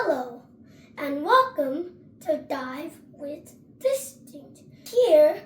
Hello, and welcome to Dive with Distinct. Here,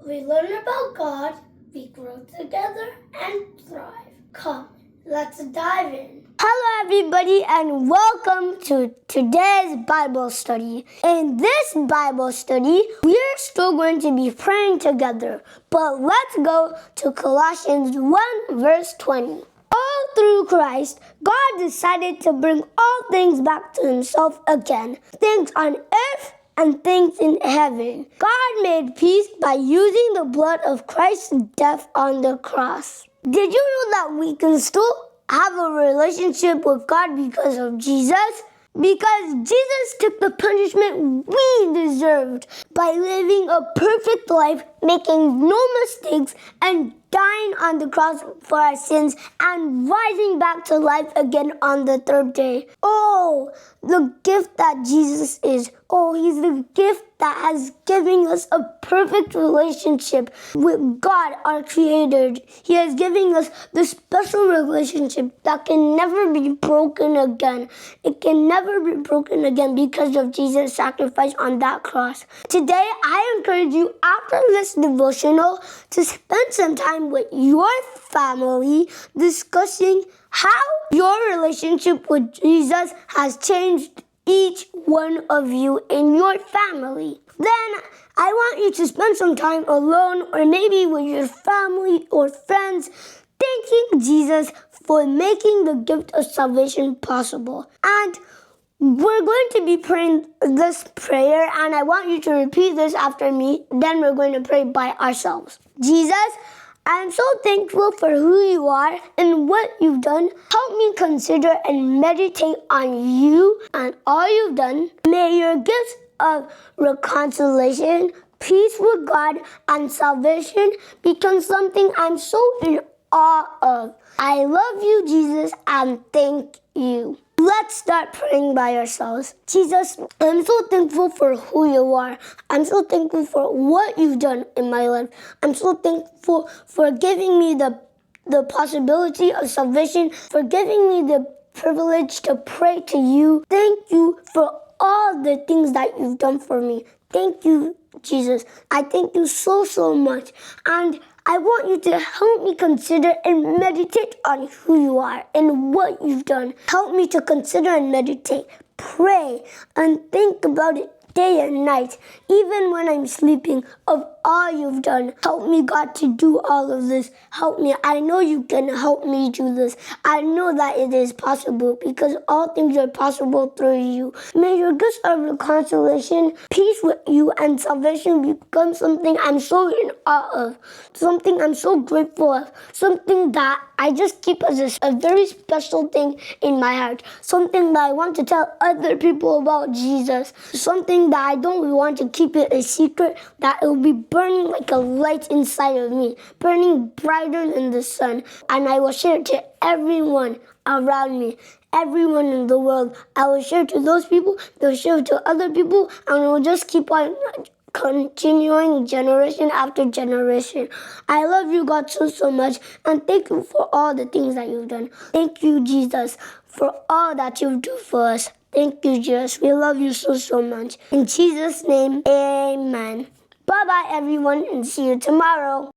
we learn about God, we grow together, and thrive. Come, let's dive in. Hello, everybody, and welcome to today's Bible study. In this Bible study, we're still going to be praying together, but let's go to Colossians 1, verse 20. All through Christ, God decided to bring all things back to himself again, things on earth and things in heaven. God made peace by using the blood of Christ's death on the cross. Did you know that we can still have a relationship with God because of Jesus? Because Jesus took the punishment we deserved by living a perfect life, making no mistakes, and dying on the cross for our sins and rising back to life again on the third day. Oh, the gift that Jesus is. Oh, he's the gift that has given us a perfect relationship with God, our Creator. He has given us the special relationship that can never be broken again. It can never be broken again because of Jesus' sacrifice on that cross. Today, I encourage you, after this devotional, to spend some time with your family discussing how your relationship with Jesus has changed each one of you in your family. Then I want you to spend some time alone or maybe with your family or friends, thanking Jesus for making the gift of salvation possible. And we're going to be praying this prayer, and I want you to repeat this after me. Then we're going to pray by ourselves. Jesus, I'm so thankful for who you are and what you've done. Help me consider and meditate on you and all you've done. May your gifts of reconciliation, peace with God, and salvation become something I'm so in awe of. I love you, Jesus, and thank you. Let's start praying by ourselves. Jesus, I'm so thankful for who you are. I'm so thankful for what you've done in my life. I'm so thankful for giving me the possibility of salvation, for giving me the privilege to pray to you. Thank you for all the things that you've done for me. Thank you, Jesus. I thank you so, so much. And I want you to help me consider and meditate on who you are and what you've done. Help me to consider and meditate, pray, and think about it day and night, even when I'm sleeping, of all you've done. Help me, God, to do all of this. Help me. I know you can help me do this. I know that it is possible because all things are possible through you. May your gifts of reconciliation, peace with you, and salvation become something I'm so in awe of, something I'm so grateful of, something that I just keep as a very special thing in my heart, something that I want to tell other people about Jesus, something that I don't want to keep it a secret, that it will be burning like a light inside of me, burning brighter than the sun, and I will share it to everyone around me, everyone in the world. I will share it to those people, they'll share it to other people, and it will just keep on continuing generation after generation. I love you, God, so, so much, and thank you for all the things that you've done. Thank you, Jesus, for all that you do for us. Thank you, Jesus. We love you so, so much. In Jesus' name, amen. Bye-bye, everyone, and see you tomorrow.